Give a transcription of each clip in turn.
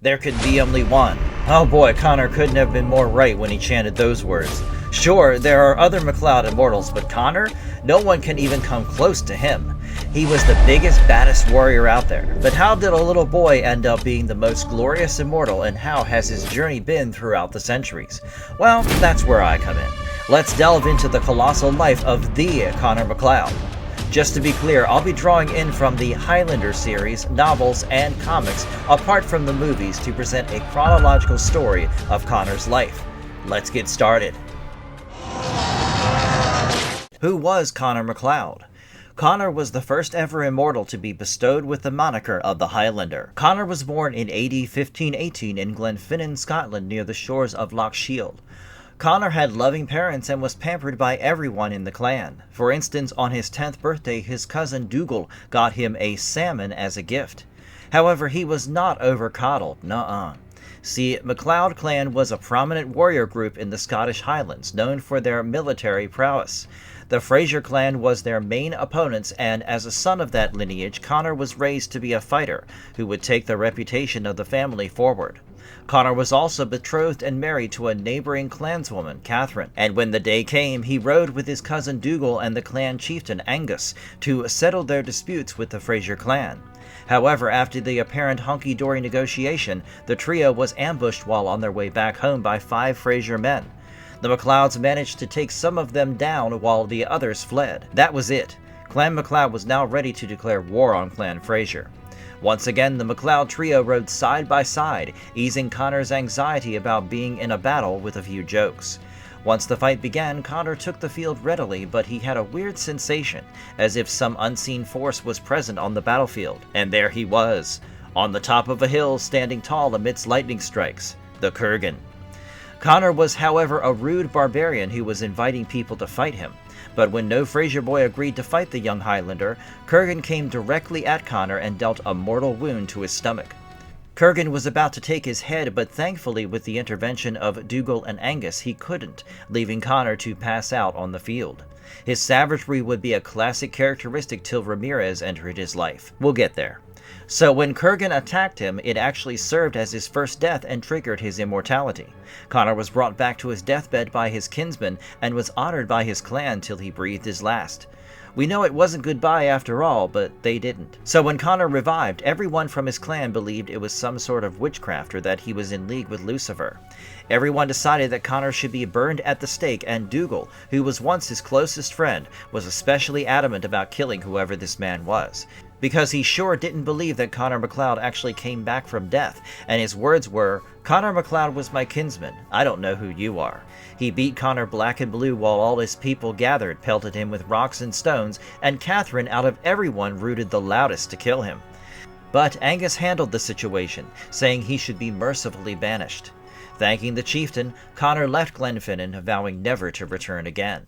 There could be only one. Oh boy, Connor couldn't have been more right when he chanted those words. Sure, there are other MacLeod immortals, but Connor? No one can even come close to him. He was the biggest, baddest warrior out there. But how did a little boy end up being the most glorious immortal, and how has his journey been throughout the centuries? Well, that's where I come in. Let's delve into the colossal life of the Connor MacLeod. Just to be clear, I'll be drawing in from the Highlander series, novels, and comics, apart from the movies, to present a chronological story of Connor's life. Let's get started. Who was Connor MacLeod? Connor was the first ever immortal to be bestowed with the moniker of the Highlander. Connor was born in AD 1518 in Glenfinnan, Scotland, near the shores of Loch Shield. Connor had loving parents and was pampered by everyone in the clan. For instance, on his 10th birthday, his cousin Dougal got him a salmon as a gift. However, he was not over-coddled, nuh-uh. See, MacLeod clan was a prominent warrior group in the Scottish Highlands, known for their military prowess. The Fraser clan was their main opponents, and as a son of that lineage, Connor was raised to be a fighter, who would take the reputation of the family forward. Connor was also betrothed and married to a neighboring clanswoman, Catherine, and when the day came, he rode with his cousin Dougal and the clan chieftain Angus to settle their disputes with the Fraser clan. However, after the apparent hunky-dory negotiation, the trio was ambushed while on their way back home by 5 Fraser men. The MacLeods managed to take some of them down while the others fled. That was it. Clan MacLeod was now ready to declare war on Clan Fraser. Once again, the MacLeod trio rode side by side, easing Connor's anxiety about being in a battle with a few jokes. Once the fight began, Connor took the field readily, but he had a weird sensation, as if some unseen force was present on the battlefield. And there he was, on the top of a hill, standing tall amidst lightning strikes, the Kurgan. Connor was, however, a rude barbarian who was inviting people to fight him. But when no Fraser boy agreed to fight the young Highlander, Kurgan came directly at Connor and dealt a mortal wound to his stomach. Kurgan was about to take his head, but thankfully with the intervention of Dougal and Angus he couldn't, leaving Connor to pass out on the field. His savagery would be a classic characteristic till Ramirez entered his life. We'll get there. So when Kurgan attacked him, it actually served as his first death and triggered his immortality. Connor was brought back to his deathbed by his kinsmen and was honored by his clan till he breathed his last. We know it wasn't goodbye after all, but they didn't. So when Connor revived, everyone from his clan believed it was some sort of witchcraft or that he was in league with Lucifer. Everyone decided that Connor should be burned at the stake, and Dougal, who was once his closest friend, was especially adamant about killing whoever this man was, because he sure didn't believe that Connor MacLeod actually came back from death, and his words were, "Connor MacLeod was my kinsman, I don't know who you are." He beat Connor black and blue while all his people gathered, pelted him with rocks and stones, and Catherine out of everyone rooted the loudest to kill him. But Angus handled the situation, saying he should be mercifully banished. Thanking the chieftain, Connor left Glenfinnan, vowing never to return again.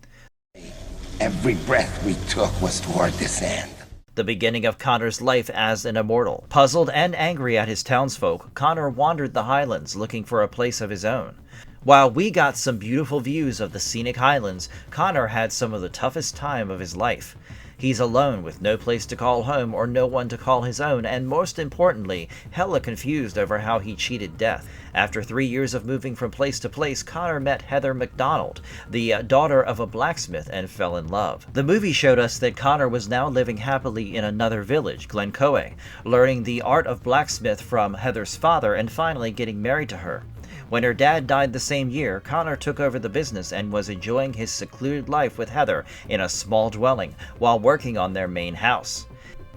Every breath we took was toward this end. The beginning of Connor's life as an immortal. Puzzled and angry at his townsfolk, Connor wandered the Highlands looking for a place of his own. While we got some beautiful views of the scenic Highlands, Connor had some of the toughest time of his life. He's alone with no place to call home or no one to call his own, and most importantly, hella confused over how he cheated death. After 3 years of moving from place to place, Connor met Heather MacDonald, the daughter of a blacksmith, and fell in love. The movie showed us that Connor was now living happily in another village, Glencoe, learning the art of blacksmith from Heather's father and finally getting married to her. When her dad died the same year, Connor took over the business and was enjoying his secluded life with Heather in a small dwelling while working on their main house.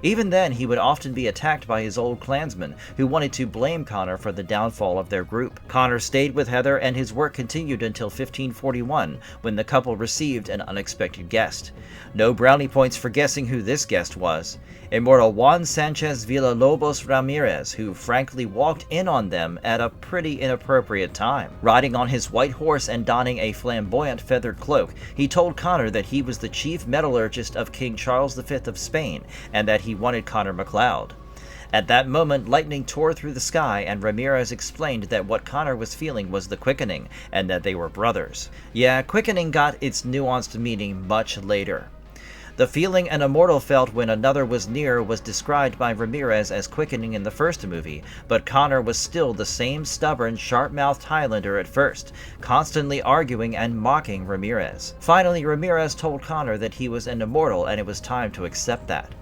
Even then, he would often be attacked by his old clansmen, who wanted to blame Connor for the downfall of their group. Connor stayed with Heather, and his work continued until 1541, when the couple received an unexpected guest. No brownie points for guessing who this guest was. Immortal Juan Sanchez Villalobos Ramirez, who frankly walked in on them at a pretty inappropriate time. Riding on his white horse and donning a flamboyant feathered cloak, he told Connor that he was the chief metallurgist of King Charles V of Spain, and that he wanted Connor MacLeod. At that moment, lightning tore through the sky, and Ramirez explained that what Connor was feeling was the quickening, and that they were brothers. Yeah, quickening got its nuanced meaning much later. The feeling an immortal felt when another was near was described by Ramirez as quickening in the first movie, but Connor was still the same stubborn, sharp-mouthed Highlander at first, constantly arguing and mocking Ramirez. Finally, Ramirez told Connor that he was an immortal and it was time to accept that.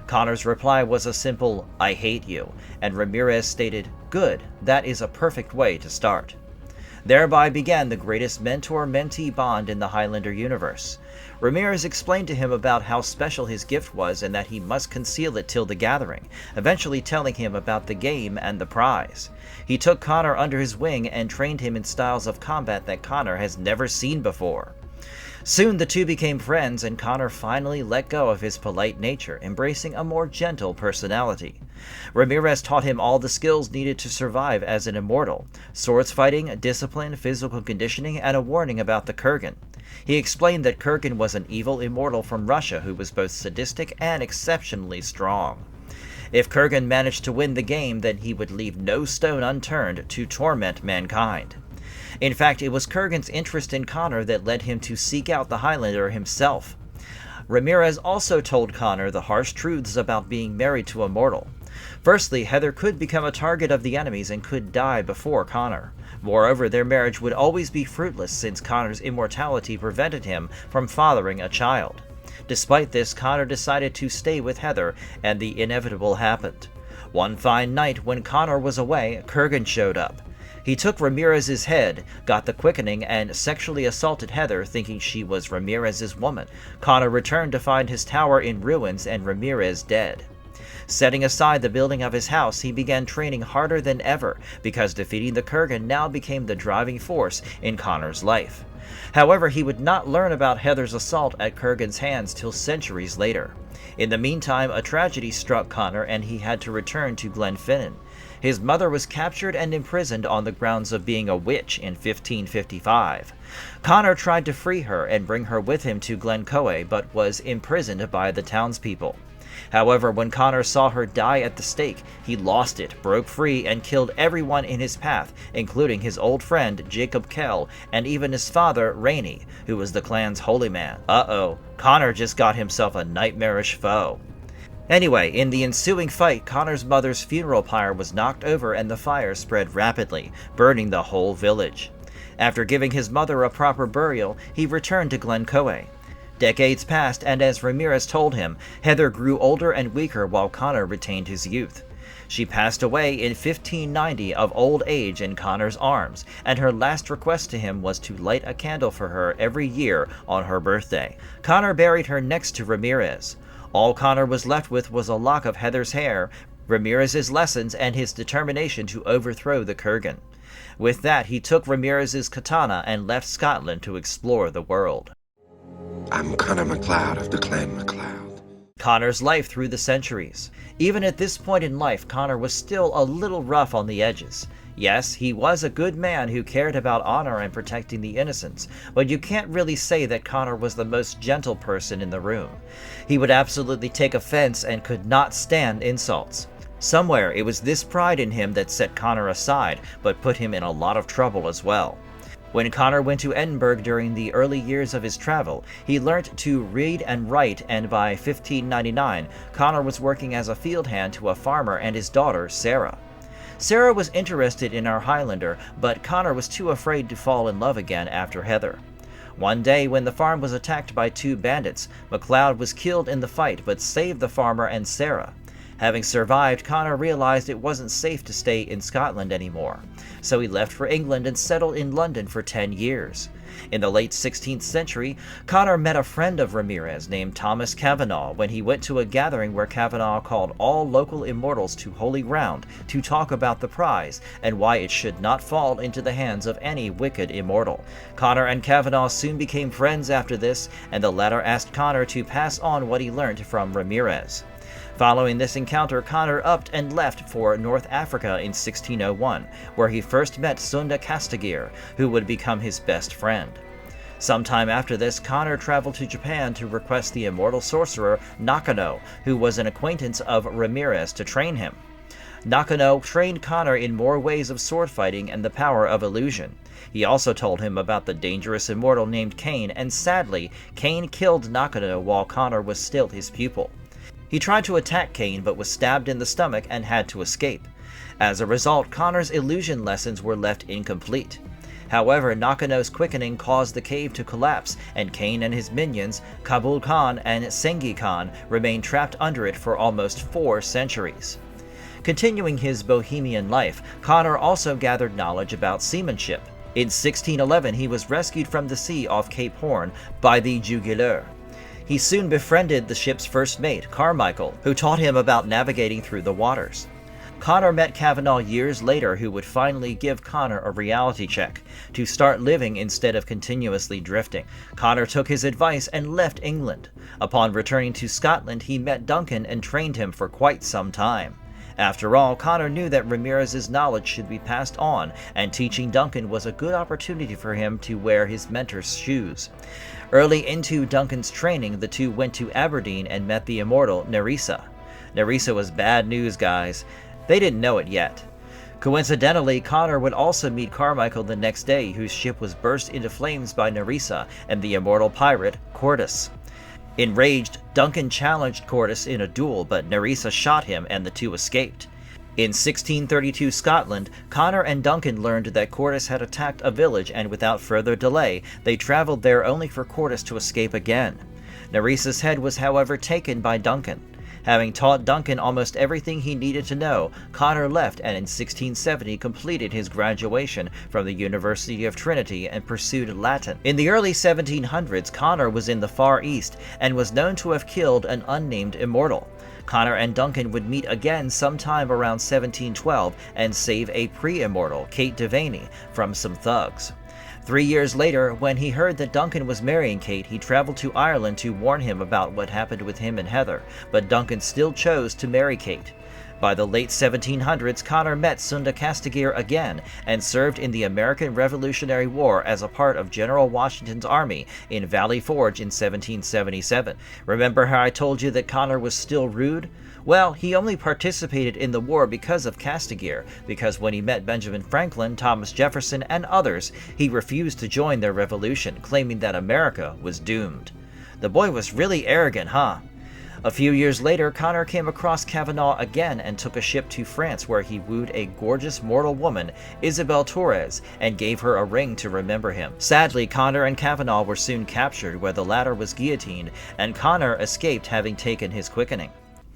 Connor's reply was a simple, "I hate you," and Ramirez stated, "Good, that is a perfect way to start." Thereby began the greatest mentor-mentee bond in the Highlander universe. Ramirez explained to him about how special his gift was and that he must conceal it till the gathering, eventually telling him about the game and the prize. He took Connor under his wing and trained him in styles of combat that Connor has never seen before. Soon the two became friends, and Connor finally let go of his polite nature, embracing a more gentle personality. Ramirez taught him all the skills needed to survive as an immortal: swords fighting, discipline, physical conditioning, and a warning about the Kurgan. He explained that Kurgan was an evil immortal from Russia who was both sadistic and exceptionally strong. If Kurgan managed to win the game, then he would leave no stone unturned to torment mankind. In fact, it was Kurgan's interest in Connor that led him to seek out the Highlander himself. Ramirez also told Connor the harsh truths about being married to a mortal. Firstly, Heather could become a target of the enemies and could die before Connor. Moreover, their marriage would always be fruitless since Connor's immortality prevented him from fathering a child. Despite this, Connor decided to stay with Heather, and the inevitable happened. One fine night, when Connor was away, Kurgan showed up. He took Ramirez's head, got the quickening, and sexually assaulted Heather, thinking she was Ramirez's woman. Connor returned to find his tower in ruins and Ramirez dead. Setting aside the building of his house, he began training harder than ever, because defeating the Kurgan now became the driving force in Connor's life. However, he would not learn about Heather's assault at Kurgan's hands till centuries later. In the meantime, a tragedy struck Connor and he had to return to Glenfinnan. His mother was captured and imprisoned on the grounds of being a witch in 1555. Connor tried to free her and bring her with him to Glencoe, but was imprisoned by the townspeople. However, when Connor saw her die at the stake, he lost it, broke free, and killed everyone in his path, including his old friend Jacob Kell, and even his father, Rainey, who was the clan's holy man. Uh-oh, Connor just got himself a nightmarish foe. Anyway, in the ensuing fight, Connor's mother's funeral pyre was knocked over and the fire spread rapidly, burning the whole village. After giving his mother a proper burial, he returned to Glencoe. Decades passed, and as Ramirez told him, Heather grew older and weaker while Connor retained his youth. She passed away in 1590 of old age in Connor's arms, and her last request to him was to light a candle for her every year on her birthday. Connor buried her next to Ramirez. All Connor was left with was a lock of Heather's hair, Ramirez's lessons, and his determination to overthrow the Kurgan. With that, he took Ramirez's katana and left Scotland to explore the world. I'm Connor MacLeod of the Clan MacLeod. Connor's life through the centuries. Even at this point in life, Connor was still a little rough on the edges. Yes, he was a good man who cared about honor and protecting the innocents, but you can't really say that Connor was the most gentle person in the room. He would absolutely take offense and could not stand insults. Somewhere, it was this pride in him that set Connor aside, but put him in a lot of trouble as well. When Connor went to Edinburgh during the early years of his travel, he learnt to read and write, and by 1599, Connor was working as a field hand to a farmer and his daughter, Sarah. Sarah was interested in our Highlander, but Connor was too afraid to fall in love again after Heather. One day, when the farm was attacked by two bandits, MacLeod was killed in the fight but saved the farmer and Sarah. Having survived, Connor realized it wasn't safe to stay in Scotland anymore, so he left for England and settled in London for 10 years. In the late 16th century, Connor met a friend of Ramirez named Thomas Kavanagh when he went to a gathering where Kavanagh called all local immortals to holy ground to talk about the prize and why it should not fall into the hands of any wicked immortal. Connor and Kavanagh soon became friends after this, and the latter asked Connor to pass on what he learned from Ramirez. Following this encounter, Connor upped and left for North Africa in 1601, where he first met Sunda Castagir, who would become his best friend. Sometime after this, Connor traveled to Japan to request the immortal sorcerer Nakano, who was an acquaintance of Ramirez, to train him. Nakano trained Connor in more ways of sword fighting and the power of illusion. He also told him about the dangerous immortal named Kane, and sadly, Kane killed Nakano while Connor was still his pupil. He tried to attack Kane but was stabbed in the stomach and had to escape. As a result, Connor's illusion lessons were left incomplete. However, Nakano's quickening caused the cave to collapse, and Kane and his minions, Kabul Khan and Sengi Khan, remained trapped under it for almost 4 centuries. Continuing his bohemian life, Connor also gathered knowledge about seamanship. In 1611, he was rescued from the sea off Cape Horn by the juguleur. He soon befriended the ship's first mate, Carmichael, who taught him about navigating through the waters. Connor met Kavanaugh years later, who would finally give Connor a reality check to start living instead of continuously drifting. Connor took his advice and left England. Upon returning to Scotland, he met Duncan and trained him for quite some time. After all, Connor knew that Ramirez's knowledge should be passed on, and teaching Duncan was a good opportunity for him to wear his mentor's shoes. Early into Duncan's training, the two went to Aberdeen and met the immortal Nerissa. Nerissa was bad news, guys. They didn't know it yet. Coincidentally, Connor would also meet Carmichael the next day, whose ship was burst into flames by Nerissa and the immortal pirate, Cordus. Enraged, Duncan challenged Cordus in a duel, but Nerissa shot him and the two escaped. In 1632 Scotland, Connor and Duncan learned that Cordus had attacked a village, and without further delay, they traveled there only for Cordus to escape again. Nerissa's head was however taken by Duncan. Having taught Duncan almost everything he needed to know, Connor left and in 1670 completed his graduation from the University of Trinity and pursued Latin. In the early 1700s, Connor was in the Far East and was known to have killed an unnamed immortal. Connor and Duncan would meet again sometime around 1712 and save a pre-immortal, Kate Devaney, from some thugs. 3 years later, when he heard that Duncan was marrying Kate, he traveled to Ireland to warn him about what happened with him and Heather, but Duncan still chose to marry Kate. By the late 1700s, Connor met Sunda Castagir again and served in the American Revolutionary War as a part of General Washington's army in Valley Forge in 1777. Remember how I told you that Connor was still rude? Well, he only participated in the war because of Castagir, because when he met Benjamin Franklin, Thomas Jefferson, and others, he refused to join their revolution, claiming that America was doomed. The boy was really arrogant, huh? A few years later, Connor came across Kavanaugh again and took a ship to France, where he wooed a gorgeous mortal woman, Isabel Torres, and gave her a ring to remember him. Sadly, Connor and Kavanaugh were soon captured, where the latter was guillotined, and Connor escaped, having taken his quickening.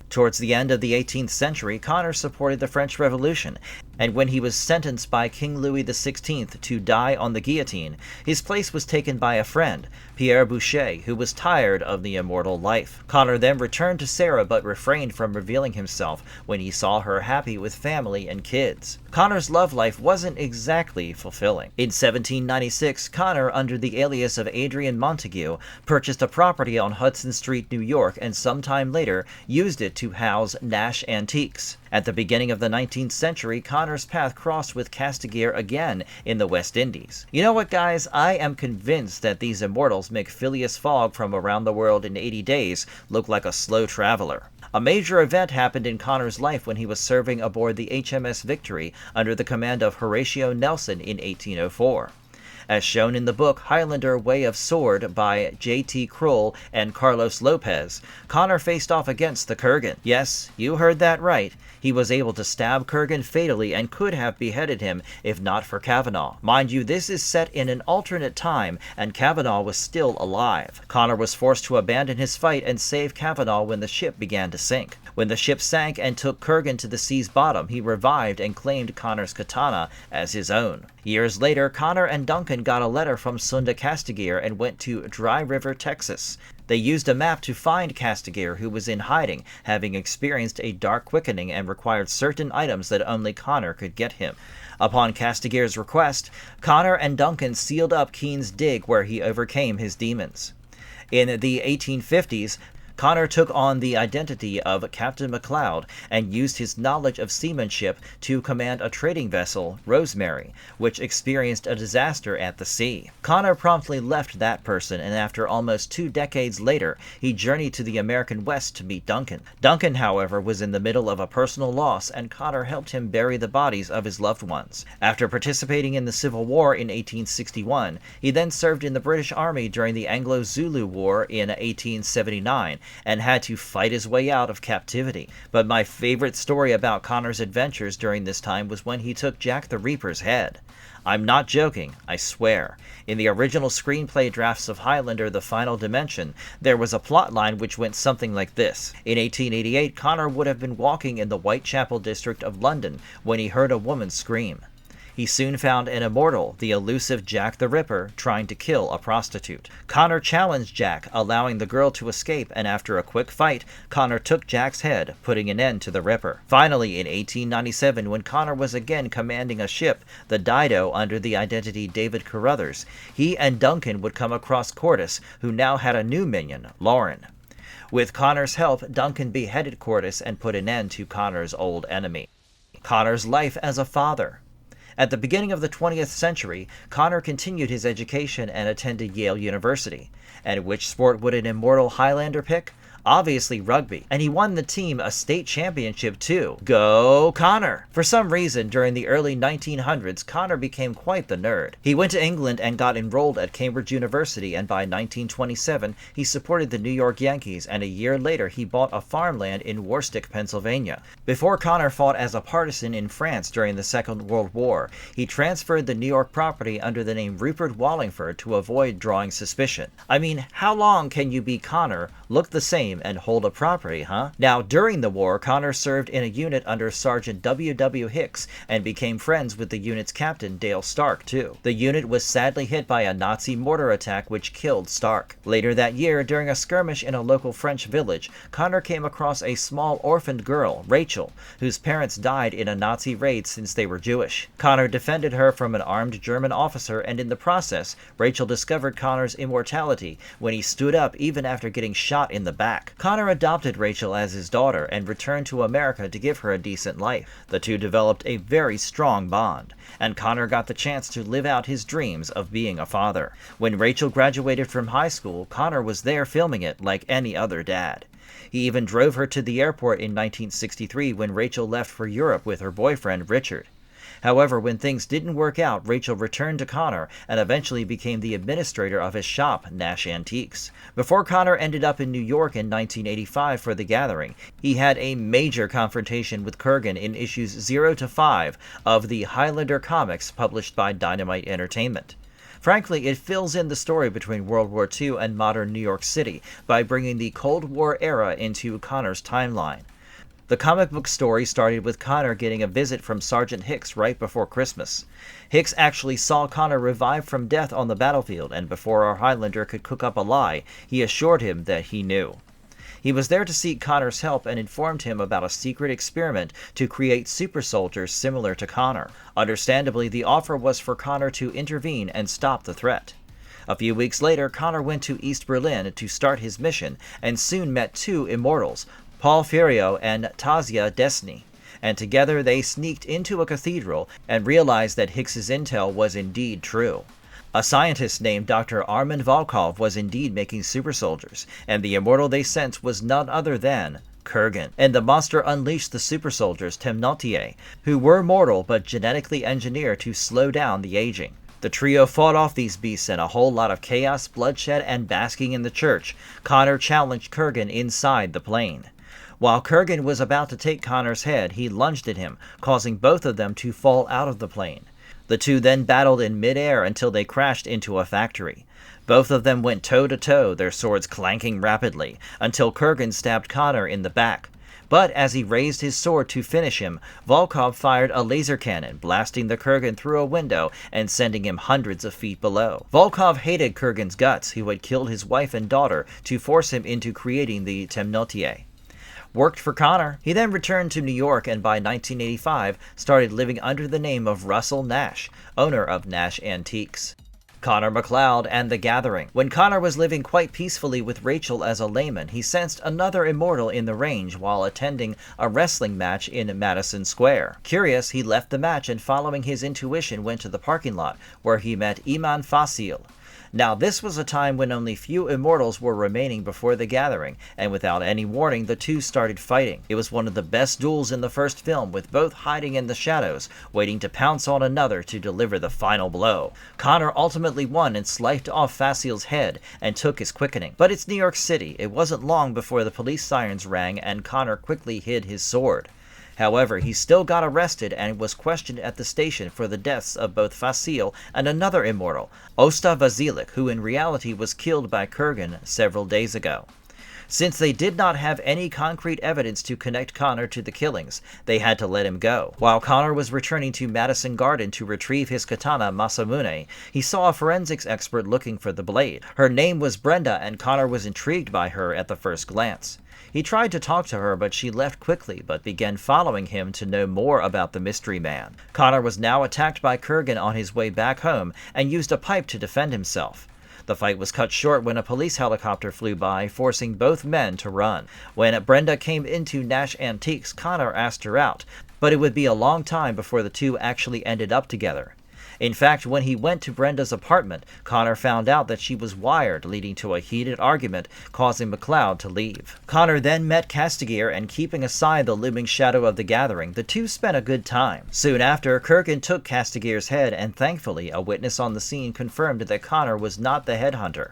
Towards the end of the 18th century, Connor supported the French Revolution, and when he was sentenced by King Louis XVI to die on the guillotine, his place was taken by a friend, Pierre Boucher, who was tired of the immortal life. Connor then returned to Sarah but refrained from revealing himself when he saw her happy with family and kids. Connor's love life wasn't exactly fulfilling. In 1796, Connor, under the alias of Adrian Montague, purchased a property on Hudson Street, New York, and sometime later used it to house Nash Antiques. At the beginning of the 19th century, Connor's path crossed with Castagir again in the West Indies. You know what, guys? I am convinced that these immortals make Phileas Fogg from Around the World in 80 Days look like a slow traveler. A major event happened in Connor's life when he was serving aboard the HMS Victory under the command of Horatio Nelson in 1804. As shown in the book Highlander Way of Sword by J.T. Kroll and Carlos Lopez, Connor faced off against the Kurgan. Yes, you heard that right. He was able to stab Kurgan fatally and could have beheaded him if not for Kavanaugh. Mind you, this is set in an alternate time, and Kavanaugh was still alive. Connor was forced to abandon his fight and save Kavanaugh when the ship began to sink. When the ship sank and took Kurgan to the sea's bottom, he revived and claimed Connor's katana as his own. Years later, Connor and Duncan got a letter from Sunda Castagir and went to Dry River, Texas. They used a map to find Castagir, who was in hiding, having experienced a dark quickening and required certain items that only Connor could get him. Upon Castagir's request, Connor and Duncan sealed up Keen's dig, where he overcame his demons. In the 1850s, Connor took on the identity of Captain MacLeod and used his knowledge of seamanship to command a trading vessel, Rosemary, which experienced a disaster at the sea. Connor promptly left that person, and after almost 2 decades later, he journeyed to the American West to meet Duncan. Duncan, however, was in the middle of a personal loss, and Connor helped him bury the bodies of his loved ones. After participating in the Civil War in 1861, he then served in the British Army during the Anglo-Zulu War in 1879 and had to fight his way out of captivity. But my favorite story about Connor's adventures during this time was when he took Jack the Reaper's head. I'm not joking, I swear. In the original screenplay drafts of Highlander: The Final Dimension, there was a plotline which went something like this. In 1888, Connor would have been walking in the Whitechapel district of London when he heard a woman scream. He soon found an immortal, the elusive Jack the Ripper, trying to kill a prostitute. Connor challenged Jack, allowing the girl to escape, and after a quick fight, Connor took Jack's head, putting an end to the Ripper. Finally, in 1897, when Connor was again commanding a ship, the Dido, under the identity David Carruthers, he and Duncan would come across Cordis, who now had a new minion, Lauren. With Connor's help, Duncan beheaded Cordis and put an end to Connor's old enemy. Connor's life as a father. At the beginning of the 20th century, Connor continued his education and attended Yale University. And which sport would an immortal Highlander pick? Obviously rugby, and he won the team a state championship too. Go Connor! For some reason, during the early 1900s, Connor became quite the nerd. He went to England and got enrolled at Cambridge University, and by 1927, he supported the New York Yankees, and a year later he bought a farmland in Warstick, Pennsylvania. Before Connor fought as a partisan in France during the Second World War, he transferred the New York property under the name Rupert Wallingford to avoid drawing suspicion. I mean, how long can you be Connor, look the same, and hold a property, huh? Now, during the war, Connor served in a unit under Sergeant W.W. Hicks and became friends with the unit's captain, Dale Stark, too. The unit was sadly hit by a Nazi mortar attack which killed Stark. Later that year, during a skirmish in a local French village, Connor came across a small orphaned girl, Rachel, whose parents died in a Nazi raid since they were Jewish. Connor defended her from an armed German officer, and in the process, Rachel discovered Connor's immortality when he stood up even after getting shot in the back. Connor adopted Rachel as his daughter and returned to America to give her a decent life. The two developed a very strong bond, and Connor got the chance to live out his dreams of being a father. When Rachel graduated from high school, Connor was there filming it like any other dad. He even drove her to the airport in 1963 when Rachel left for Europe with her boyfriend, Richard. However, when things didn't work out, Rachel returned to Connor and eventually became the administrator of his shop, Nash Antiques. Before Connor ended up in New York in 1985 for The Gathering, he had a major confrontation with Kurgan in issues 0 to 5 of the Highlander comics published by Dynamite Entertainment. Frankly, it fills in the story between World War II and modern New York City by bringing the Cold War era into Connor's timeline. The comic book story started with Connor getting a visit from Sergeant Hicks right before Christmas. Hicks actually saw Connor revive from death on the battlefield, and before our Highlander could cook up a lie, he assured him that he knew. He was there to seek Connor's help and informed him about a secret experiment to create super soldiers similar to Connor. Understandably, the offer was for Connor to intervene and stop the threat. A few weeks later, Connor went to East Berlin to start his mission and soon met 2 immortals, Paul Furio and Tasia Destiny, and together they sneaked into a cathedral and realized that Hicks's intel was indeed true. A scientist named Dr. Armand Volkov was indeed making super soldiers, and the immortal they sent was none other than Kurgan. And the monster unleashed the super soldiers, Temnotier, who were mortal but genetically engineered to slow down the aging. The trio fought off these beasts, and a whole lot of chaos, bloodshed, and basking in the church. Connor challenged Kurgan inside the plane. While Kurgan was about to take Connor's head, he lunged at him, causing both of them to fall out of the plane. The two then battled in mid-air until they crashed into a factory. Both of them went toe-to-toe, their swords clanking rapidly, until Kurgan stabbed Connor in the back. But as he raised his sword to finish him, Volkov fired a laser cannon, blasting the Kurgan through a window and sending him hundreds of feet below. Volkov hated Kurgan's guts, who had killed his wife and daughter to force him into creating the Temnotier. Worked for Connor. He then returned to New York and by 1985 started living under the name of Russell Nash, owner of Nash Antiques. Connor MacLeod and the Gathering. When Connor was living quite peacefully with Rachel as a layman, he sensed another immortal in the range while attending a wrestling match in Madison Square. Curious, he left the match and following his intuition went to the parking lot, where he met Iman Fasil. Now, this was a time when only few immortals were remaining before the Gathering, and without any warning, the two started fighting. It was one of the best duels in the first film, with both hiding in the shadows, waiting to pounce on another to deliver the final blow. Connor ultimately won and sliced off Fasil's head and took his quickening. But it's New York City. It wasn't long before the police sirens rang and Connor quickly hid his sword. However, he still got arrested and was questioned at the station for the deaths of both Fasil and another immortal, Osta Vasilik, who in reality was killed by Kurgan several days ago. Since they did not have any concrete evidence to connect Connor to the killings, they had to let him go. While Connor was returning to Madison Garden to retrieve his katana Masamune, he saw a forensics expert looking for the blade. Her name was Brenda, and Connor was intrigued by her at the first glance. He tried to talk to her, but she left quickly, but began following him to know more about the mystery man. Connor was now attacked by Kurgan on his way back home and used a pipe to defend himself. The fight was cut short when a police helicopter flew by, forcing both men to run. When Brenda came into Nash Antiques, Connor asked her out, but it would be a long time before the two actually ended up together. In fact, when he went to Brenda's apartment, Connor found out that she was wired, leading to a heated argument, causing MacLeod to leave. Connor then met Castigier, and keeping aside the looming shadow of the Gathering, the two spent a good time. Soon after, Kurgan took Castigier's head, and thankfully, a witness on the scene confirmed that Connor was not the headhunter.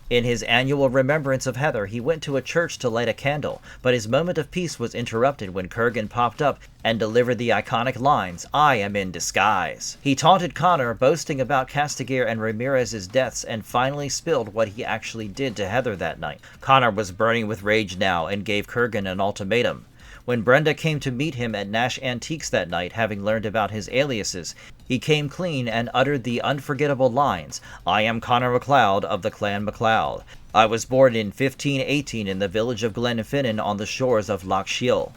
In his annual remembrance of Heather, he went to a church to light a candle, but his moment of peace was interrupted when Kurgan popped up and delivered the iconic lines, "I am in disguise." He taunted Connor, boasting about Castigier and Ramirez's deaths, and finally spilled what he actually did to Heather that night. Connor was burning with rage now and gave Kurgan an ultimatum. When Brenda came to meet him at Nash Antiques that night, having learned about his aliases, he came clean and uttered the unforgettable lines, "I am Connor MacLeod of the Clan MacLeod. I was born in 1518 in the village of Glenfinnan on the shores of Loch Shiel.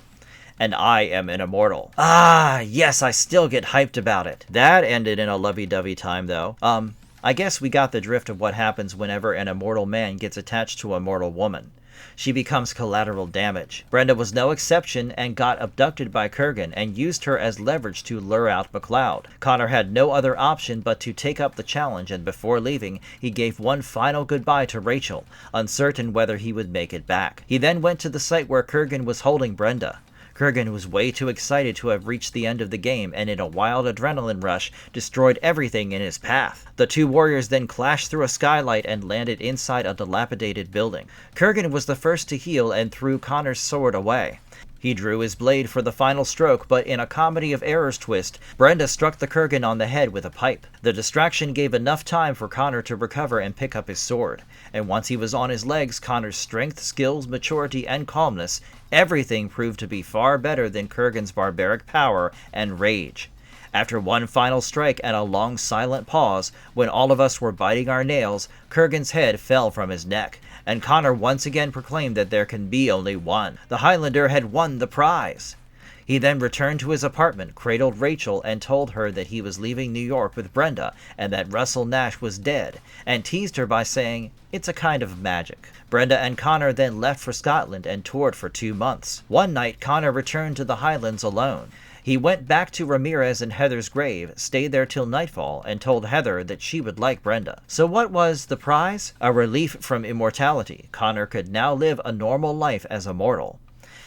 And I am an immortal." Ah, yes, I still get hyped about it. That ended in a lovey-dovey time, though. I guess we got the drift of what happens whenever an immortal man gets attached to a mortal woman. She becomes collateral damage. Brenda was no exception and got abducted by Kurgan and used her as leverage to lure out MacLeod. Connor had no other option but to take up the challenge, and before leaving, he gave one final goodbye to Rachel, uncertain whether he would make it back. He then went to the site where Kurgan was holding Brenda. Kurgan was way too excited to have reached the end of the game, and in a wild adrenaline rush, destroyed everything in his path. The two warriors then clashed through a skylight and landed inside a dilapidated building. Kurgan was the first to heal and threw Connor's sword away. He drew his blade for the final stroke, but in a comedy of errors twist, Brenda struck the Kurgan on the head with a pipe. The distraction gave enough time for Connor to recover and pick up his sword. And once he was on his legs, Connor's strength, skills, maturity, and calmness, everything proved to be far better than Kurgan's barbaric power and rage. After one final strike and a long silent pause, when all of us were biting our nails, Kurgan's head fell from his neck, and Connor once again proclaimed that there can be only one. The Highlander had won the prize. He then returned to his apartment, cradled Rachel, and told her that he was leaving New York with Brenda, and that Russell Nash was dead, and teased her by saying, "It's a kind of magic." Brenda and Connor then left for Scotland and toured for 2 months. One night, Connor returned to the Highlands alone. He went back to Ramirez and Heather's grave, stayed there till nightfall, and told Heather that she would like Brenda. So what was the prize? A relief from immortality. Connor could now live a normal life as a mortal.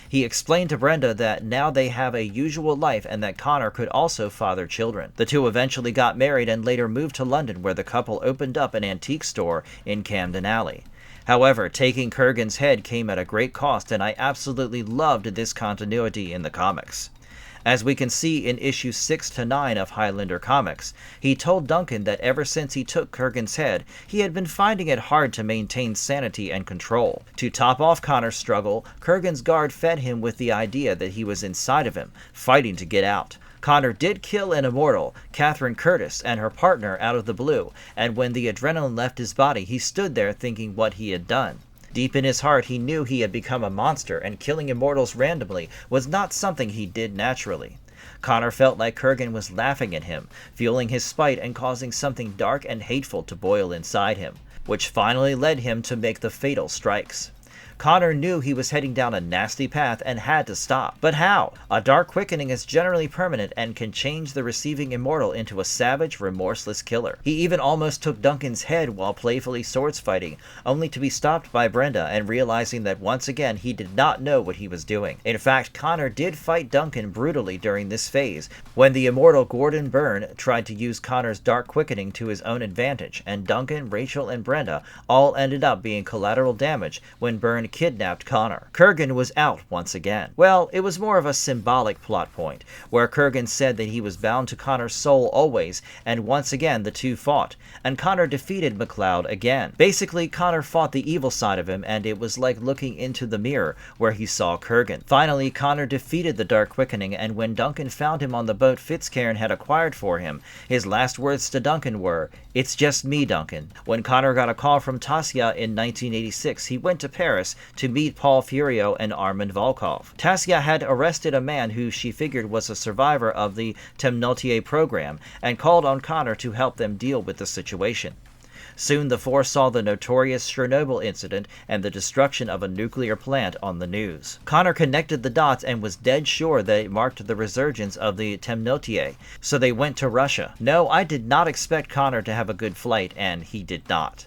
He explained to Brenda that now they have a usual life and that Connor could also father children. The two eventually got married and later moved to London, where the couple opened up an antique store in Camden Alley. However, taking Kurgan's head came at a great cost, and I absolutely loved this continuity in the comics. As we can see in issues 6 to 9 of Highlander Comics, he told Duncan that ever since he took Kurgan's head, he had been finding it hard to maintain sanity and control. To top off Connor's struggle, Kurgan's guard fed him with the idea that he was inside of him, fighting to get out. Connor did kill an immortal, Catherine Curtis, and her partner out of the blue, and when the adrenaline left his body, he stood there thinking what he had done. Deep in his heart, he knew he had become a monster, and killing immortals randomly was not something he did naturally. Connor felt like Kurgan was laughing at him, fueling his spite and causing something dark and hateful to boil inside him, which finally led him to make the fatal strikes. Connor knew he was heading down a nasty path and had to stop. But how? A dark quickening is generally permanent and can change the receiving immortal into a savage, remorseless killer. He even almost took Duncan's head while playfully swords fighting, only to be stopped by Brenda and realizing that once again he did not know what he was doing. In fact, Connor did fight Duncan brutally during this phase, when the immortal Gordon Byrne tried to use Connor's dark quickening to his own advantage, and Duncan, Rachel, and Brenda all ended up being collateral damage when Byrne kidnapped Connor. Kurgan was out once again. Well, it was more of a symbolic plot point, where Kurgan said that he was bound to Connor's soul always, and once again the two fought, and Connor defeated MacLeod again. Basically, Connor fought the evil side of him, and it was like looking into the mirror where he saw Kurgan. Finally, Connor defeated the Dark Quickening, and when Duncan found him on the boat Fitzcairn had acquired for him, his last words to Duncan were, "It's just me, Duncan." When Connor got a call from Tassia in 1986, he went to Paris to meet Paul Furio and Armand Volkov. Tassia had arrested a man who she figured was a survivor of the Temnotier program and called on Connor to help them deal with the situation. Soon the four saw the notorious Chernobyl incident and the destruction of a nuclear plant on the news. Connor connected the dots and was dead sure that it marked the resurgence of the Temnotier, so they went to Russia. No, I did not expect Connor to have a good flight, and he did not.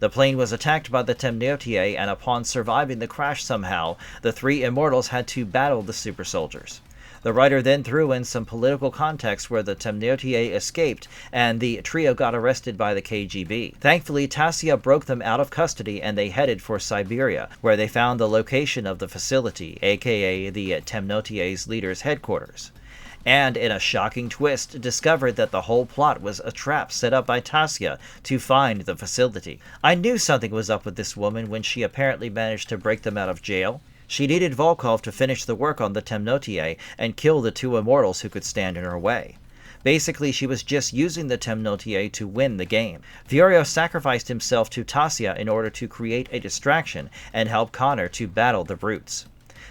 The plane was attacked by the Temnotier, and upon surviving the crash somehow, the three immortals had to battle the super soldiers. The writer then threw in some political context where the Temnotier escaped, and the trio got arrested by the KGB. Thankfully, Tassia broke them out of custody, and they headed for Siberia, where they found the location of the facility, aka the Temnotier's leader's headquarters. And, in a shocking twist, discovered that the whole plot was a trap set up by Tassia to find the facility. I knew something was up with this woman when she apparently managed to break them out of jail. She needed Volkov to finish the work on the Temnotier and kill the two immortals who could stand in her way. Basically, she was just using the Temnotier to win the game. Furio sacrificed himself to Tassia in order to create a distraction and help Connor to battle the brutes.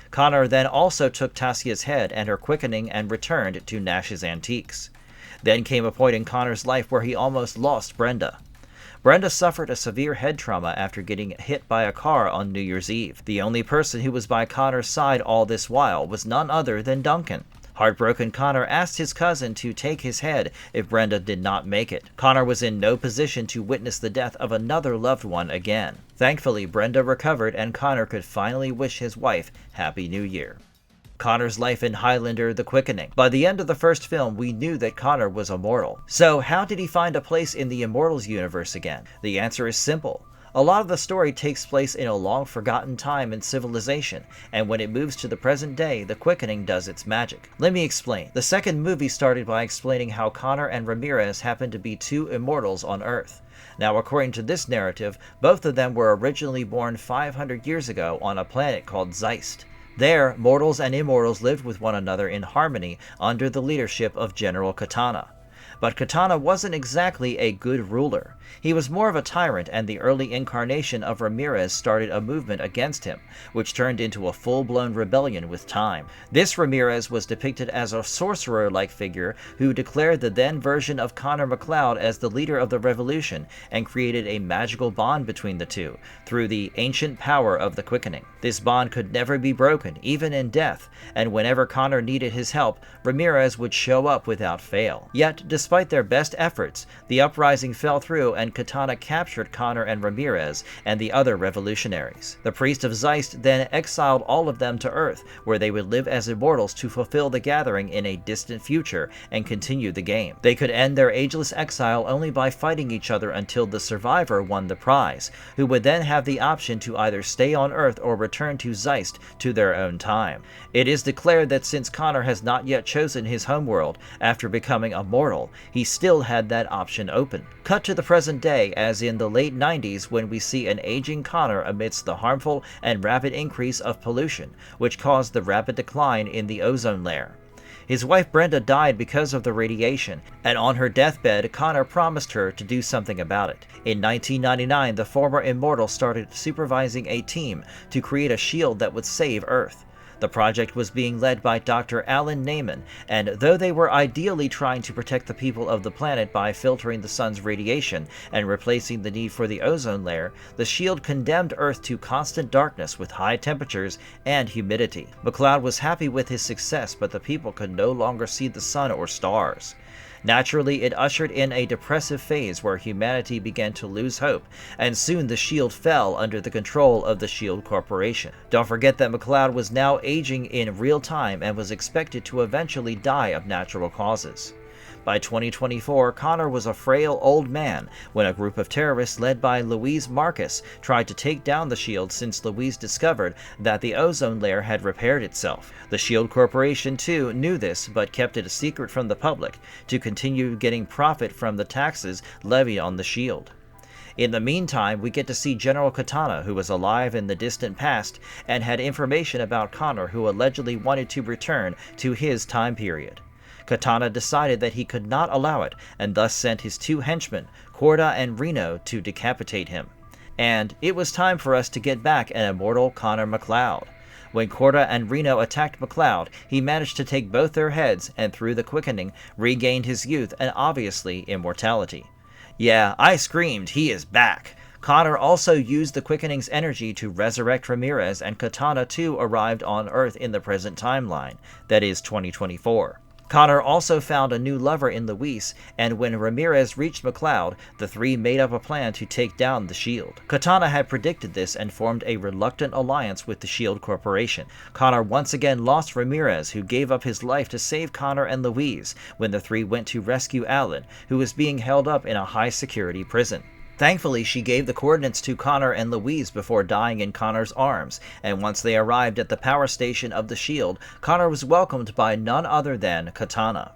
Connor then also took Tassia's head and her quickening and returned to Nash's Antiques. Then came a point in Connor's life where he almost lost Brenda. Brenda suffered a severe head trauma after getting hit by a car on New Year's Eve. The only person who was by Connor's side all this while was none other than Duncan. Heartbroken, Connor asked his cousin to take his head if Brenda did not make it. Connor was in no position to witness the death of another loved one again. Thankfully, Brenda recovered and Connor could finally wish his wife Happy New Year. Connor's life in Highlander: The Quickening. By the end of the first film, we knew that Connor was immortal. So how did he find a place in the Immortals universe again? The answer is simple. A lot of the story takes place in a long-forgotten time and civilization, and when it moves to the present day, the Quickening does its magic. Let me explain. The second movie started by explaining how Connor and Ramirez happened to be two immortals on Earth. Now, according to this narrative, both of them were originally born 500 years ago on a planet called Zeist. There, mortals and immortals lived with one another in harmony under the leadership of General Katana. But Katana wasn't exactly a good ruler. He was more of a tyrant, and the early incarnation of Ramirez started a movement against him, which turned into a full-blown rebellion with time. This Ramirez was depicted as a sorcerer-like figure who declared the then version of Connor MacLeod as the leader of the revolution and created a magical bond between the two through the ancient power of the Quickening. This bond could never be broken, even in death, and whenever Connor needed his help, Ramirez would show up without fail. Yet, despite their best efforts, the uprising fell through and Katana captured Connor and Ramirez and the other revolutionaries. The priest of Zeist then exiled all of them to Earth, where they would live as immortals to fulfill the gathering in a distant future and continue the game. They could end their ageless exile only by fighting each other until the survivor won the prize, who would then have the option to either stay on Earth or return to Zeist to their own time. It is declared that since Connor has not yet chosen his homeworld after becoming a mortal, he still had that option open. Cut to the present day, as in the late 90s, when we see an aging Connor amidst the harmful and rapid increase of pollution, which caused the rapid decline in the ozone layer. His wife Brenda died because of the radiation, and on her deathbed, Connor promised her to do something about it. In 1999, the former immortal started supervising a team to create a shield that would save Earth. The project was being led by Dr. Alan Neyman, and though they were ideally trying to protect the people of the planet by filtering the sun's radiation and replacing the need for the ozone layer, the shield condemned Earth to constant darkness with high temperatures and humidity. MacLeod was happy with his success, but the people could no longer see the sun or stars. Naturally, it ushered in a depressive phase where humanity began to lose hope, and soon the shield fell under the control of the Shield Corporation. Don't forget that MacLeod was now aging in real time and was expected to eventually die of natural causes. By 2024, Connor was a frail old man when a group of terrorists led by Louise Marcus tried to take down the shield since Louise discovered that the ozone layer had repaired itself. The Shield Corporation too knew this but kept it a secret from the public to continue getting profit from the taxes levied on the shield. In the meantime, we get to see General Katana, who was alive in the distant past and had information about Connor, who allegedly wanted to return to his time period. Katana decided that he could not allow it, and thus sent his two henchmen, Corda and Reno, to decapitate him. And it was time for us to get back an immortal Connor MacLeod. When Corda and Reno attacked MacLeod, he managed to take both their heads, and through the quickening, regained his youth and obviously immortality. Yeah, I screamed, he is back! Connor also used the quickening's energy to resurrect Ramirez, and Katana too arrived on Earth in the present timeline, that is 2024. Connor also found a new lover in Louise, and when Ramirez reached MacLeod, the three made up a plan to take down the shield. Katana had predicted this and formed a reluctant alliance with the Shield Corporation. Connor once again lost Ramirez, who gave up his life to save Connor and Louise when the three went to rescue Alan, who was being held up in a high-security prison. Thankfully, she gave the coordinates to Connor and Louise before dying in Connor's arms, and once they arrived at the power station of the shield, Connor was welcomed by none other than Katana.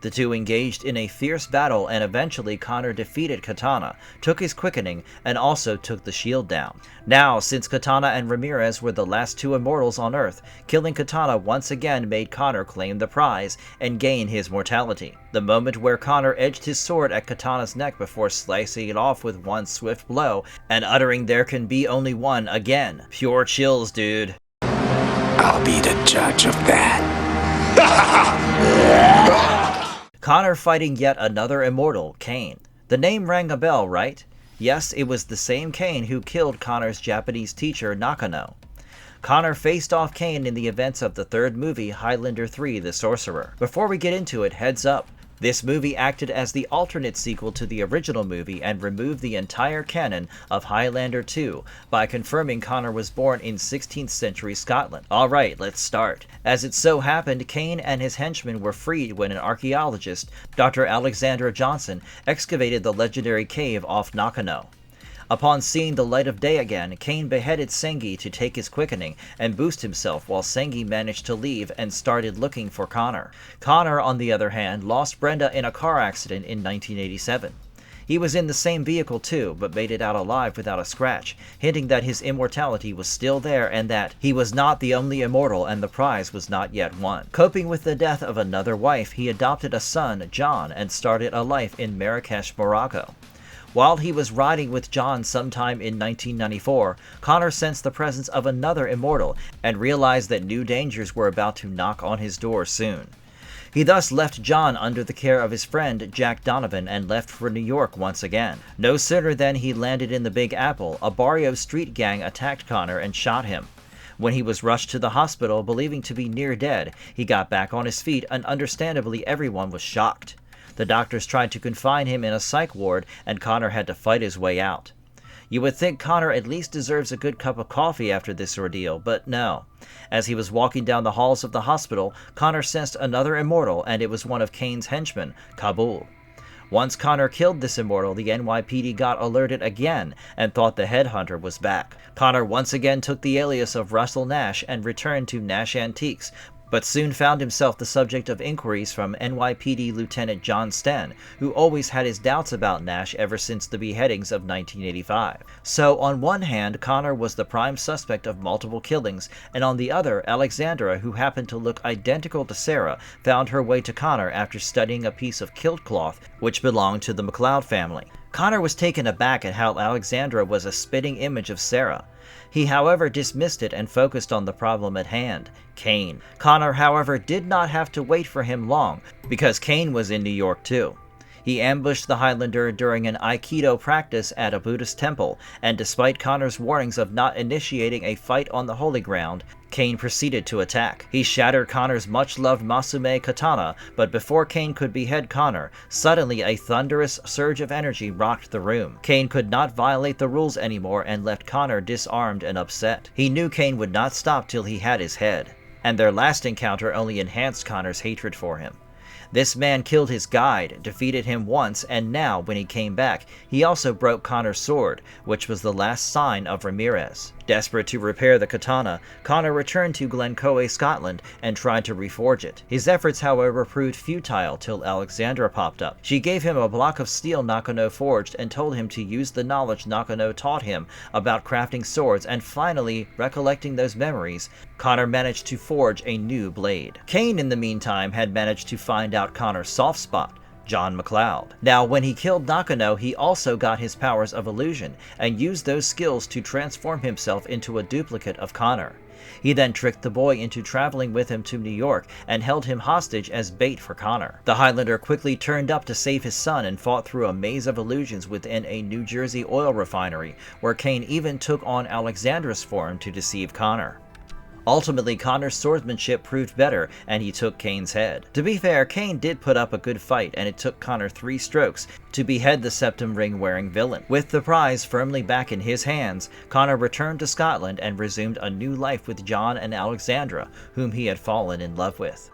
The two engaged in a fierce battle, and eventually Connor defeated Katana, took his quickening, and also took the shield down. Now, since Katana and Ramirez were the last two immortals on Earth, killing Katana once again made Connor claim the prize and gain his mortality. The moment where Connor edged his sword at Katana's neck before slicing it off with one swift blow, and uttering "there can be only one" again. Pure chills, dude. I'll be the judge of that. Connor fighting yet another immortal, Kane. The name rang a bell, right? Yes, it was the same Kane who killed Connor's Japanese teacher, Nakano. Connor faced off Kane in the events of the third movie, Highlander 3: The Sorcerer. Before we get into it, heads up. This movie acted as the alternate sequel to the original movie and removed the entire canon of Highlander 2 by confirming Connor was born in 16th century Scotland. Alright, let's start. As it so happened, Kane and his henchmen were freed when an archaeologist, Dr. Alexandra Johnson, excavated the legendary cave off Nakano. Upon seeing the light of day again, Kane beheaded Sengi to take his quickening and boost himself, while Sengi managed to leave and started looking for Connor. Connor, on the other hand, lost Brenda in a car accident in 1987. He was in the same vehicle too, but made it out alive without a scratch, hinting that his immortality was still there and that he was not the only immortal and the prize was not yet won. Coping with the death of another wife, he adopted a son, John, and started a life in Marrakesh, Morocco. While he was riding with John sometime in 1994, Connor sensed the presence of another immortal and realized that new dangers were about to knock on his door soon. He thus left John under the care of his friend Jack Donovan and left for New York once again. No sooner than he landed in the Big Apple, a barrio street gang attacked Connor and shot him. When he was rushed to the hospital believing to be near dead, he got back on his feet and understandably everyone was shocked. The doctors tried to confine him in a psych ward, and Connor had to fight his way out. You would think Connor at least deserves a good cup of coffee after this ordeal, but no. As he was walking down the halls of the hospital, Connor sensed another immortal, and it was one of Kane's henchmen, Kabul. Once Connor killed this immortal, the NYPD got alerted again and thought the headhunter was back. Connor once again took the alias of Russell Nash and returned to Nash Antiques, but soon found himself the subject of inquiries from NYPD Lieutenant John Sten, who always had his doubts about Nash ever since the beheadings of 1985. So on one hand, Connor was the prime suspect of multiple killings, and on the other, Alexandra, who happened to look identical to Sarah, found her way to Connor after studying a piece of kilt cloth which belonged to the MacLeod family. Connor was taken aback at how Alexandra was a spitting image of Sarah. He, however, dismissed it and focused on the problem at hand, Kane. Connor, however, did not have to wait for him long, because Kane was in New York too. He ambushed the Highlander during an Aikido practice at a Buddhist temple, and despite Connor's warnings of not initiating a fight on the holy ground, Kane proceeded to attack. He shattered Connor's much-loved Masume katana, but before Kane could behead Connor, suddenly a thunderous surge of energy rocked the room. Kane could not violate the rules anymore and left Connor disarmed and upset. He knew Kane would not stop till he had his head, and their last encounter only enhanced Connor's hatred for him. This man killed his guide, defeated him once, and now, when he came back, he also broke Connor's sword, which was the last sign of Ramirez. Desperate to repair the katana, Connor returned to Glencoe, Scotland, and tried to reforge it. His efforts, however, proved futile till Alexandra popped up. She gave him a block of steel Nakano forged and told him to use the knowledge Nakano taught him about crafting swords, and finally, recollecting those memories, Connor managed to forge a new blade. Kane, in the meantime, had managed to find out Connor's soft spot, John MacLeod. Now, when he killed Nakano, he also got his powers of illusion, and used those skills to transform himself into a duplicate of Connor. He then tricked the boy into traveling with him to New York, and held him hostage as bait for Connor. The Highlander quickly turned up to save his son and fought through a maze of illusions within a New Jersey oil refinery, where Kane even took on Alexandra's form to deceive Connor. Ultimately, Connor's swordsmanship proved better, and he took Kane's head. To be fair, Kane did put up a good fight, and it took Connor 3 strokes to behead the septum ring-wearing villain. With the prize firmly back in his hands, Connor returned to Scotland and resumed a new life with John and Alexandra, whom he had fallen in love with.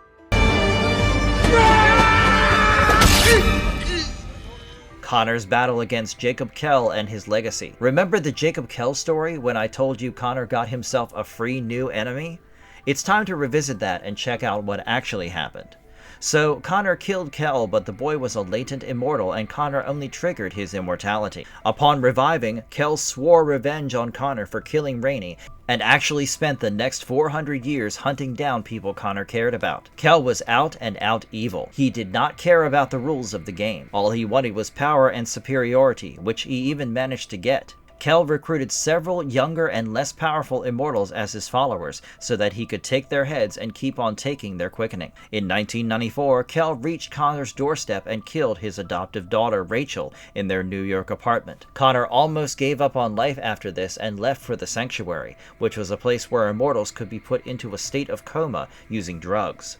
Connor's battle against Jacob Kell and his legacy. Remember the Jacob Kell story when I told you Connor got himself a free new enemy? It's time to revisit that and check out what actually happened. So, Connor killed Kell, but the boy was a latent immortal, and Connor only triggered his immortality. Upon reviving, Kell swore revenge on Connor for killing Rainey, and actually spent the next 400 years hunting down people Connor cared about. Kell was out and out evil. He did not care about the rules of the game. All he wanted was power and superiority, which he even managed to get. Kell recruited several younger and less powerful immortals as his followers, so that he could take their heads and keep on taking their quickening. In 1994, Kell reached Connor's doorstep and killed his adoptive daughter Rachel in their New York apartment. Connor almost gave up on life after this and left for the Sanctuary, which was a place where immortals could be put into a state of coma using drugs.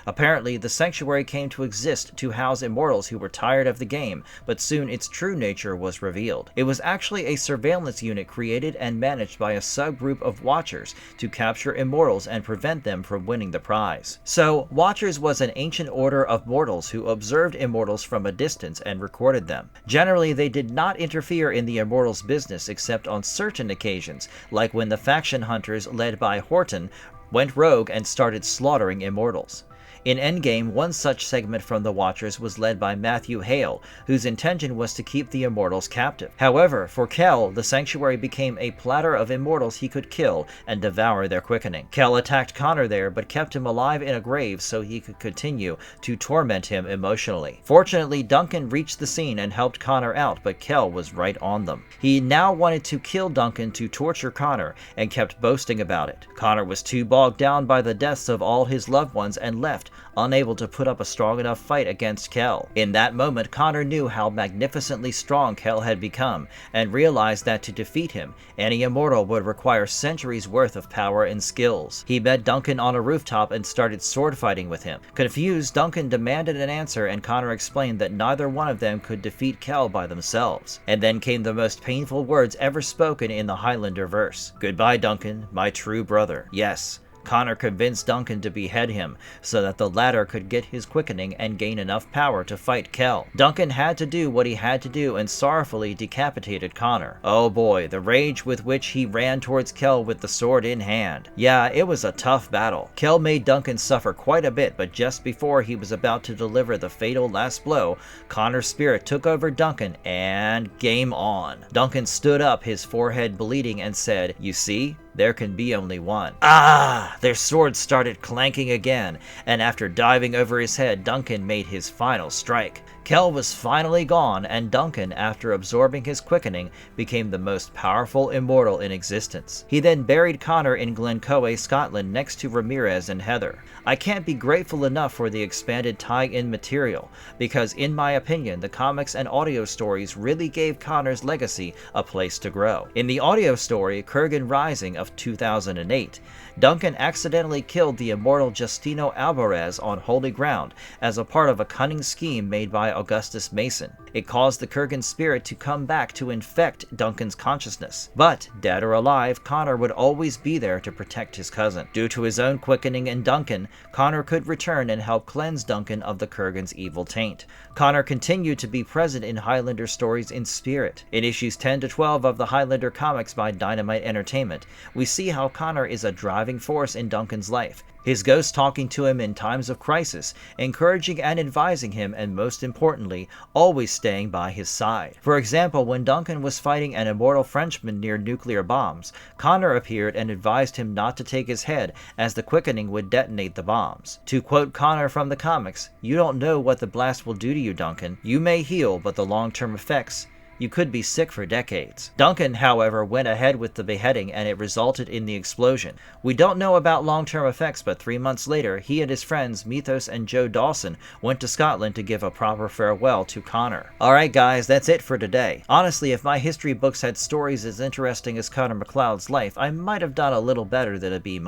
Apparently, the Sanctuary came to exist to house immortals who were tired of the game, but soon its true nature was revealed. It was actually a surveillance unit created and managed by a subgroup of Watchers to capture immortals and prevent them from winning the prize. So, Watchers was an ancient order of mortals who observed immortals from a distance and recorded them. Generally, they did not interfere in the immortals' business except on certain occasions, like when the faction hunters led by Horton went rogue and started slaughtering immortals. In Endgame, one such segment from the Watchers was led by Matthew Hale, whose intention was to keep the immortals captive. However, for Kell, the Sanctuary became a platter of immortals he could kill and devour their quickening. Kell attacked Connor there, but kept him alive in a grave so he could continue to torment him emotionally. Fortunately, Duncan reached the scene and helped Connor out, but Kell was right on them. He now wanted to kill Duncan to torture Connor, and kept boasting about it. Connor was too bogged down by the deaths of all his loved ones and left, unable to put up a strong enough fight against Kell. In that moment, Connor knew how magnificently strong Kell had become, and realized that to defeat him, any immortal would require centuries worth of power and skills. He met Duncan on a rooftop and started sword fighting with him. Confused, Duncan demanded an answer, and Connor explained that neither one of them could defeat Kell by themselves. And then came the most painful words ever spoken in the Highlander verse. "Goodbye, Duncan, my true brother." Yes, Connor convinced Duncan to behead him, so that the latter could get his quickening and gain enough power to fight Kell. Duncan had to do what he had to do and sorrowfully decapitated Connor. Oh boy, the rage with which he ran towards Kell with the sword in hand. Yeah, it was a tough battle. Kell made Duncan suffer quite a bit, but just before he was about to deliver the fatal last blow, Connor's spirit took over Duncan, and game on. Duncan stood up, his forehead bleeding, and said, "You see? There can be only one." Ah! Their swords started clanking again, and after diving over his head, Duncan made his final strike. Kel was finally gone, and Duncan, after absorbing his quickening, became the most powerful immortal in existence. He then buried Connor in Glencoe, Scotland, next to Ramirez and Heather. I can't be grateful enough for the expanded tie-in material, because in my opinion, the comics and audio stories really gave Connor's legacy a place to grow. In the audio story, Kurgan Rising of 2008, Duncan accidentally killed the immortal Justino Alvarez on holy ground as a part of a cunning scheme made by Augustus Mason. It caused the Kurgan spirit to come back to infect Duncan's consciousness. But, dead or alive, Connor would always be there to protect his cousin. Due to his own quickening in Duncan, Connor could return and help cleanse Duncan of the Kurgan's evil taint. Connor continued to be present in Highlander stories in spirit. In issues 10 to 12 of the Highlander comics by Dynamite Entertainment, we see how Connor is a driving force in Duncan's life. His ghost talking to him in times of crisis, encouraging and advising him, and most importantly, always staying by his side. For example, when Duncan was fighting an immortal Frenchman near nuclear bombs, Connor appeared and advised him not to take his head, as the quickening would detonate the bombs. To quote Connor from the comics, "You don't know what the blast will do to you, Duncan. You may heal, but the long-term effects, you could be sick for decades." Duncan, however, went ahead with the beheading, and it resulted in the explosion. We don't know about long-term effects, but 3 months later, he and his friends Mythos and Joe Dawson went to Scotland to give a proper farewell to Connor. Alright guys, that's it for today. Honestly, if my history books had stories as interesting as Connor MacLeod's life, I might have done a little better than a B-.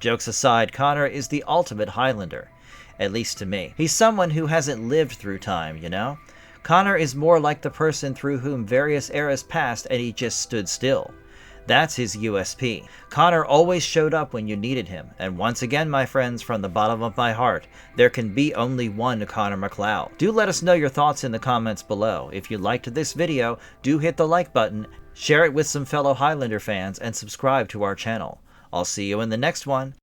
Jokes aside, Connor is the ultimate Highlander. At least to me. He's someone who hasn't lived through time, you know? Connor is more like the person through whom various eras passed and he just stood still. That's his USP. Connor always showed up when you needed him, and once again, my friends, from the bottom of my heart, there can be only one Connor MacLeod. Do let us know your thoughts in the comments below. If you liked this video, do hit the like button, share it with some fellow Highlander fans, and subscribe to our channel. I'll see you in the next one.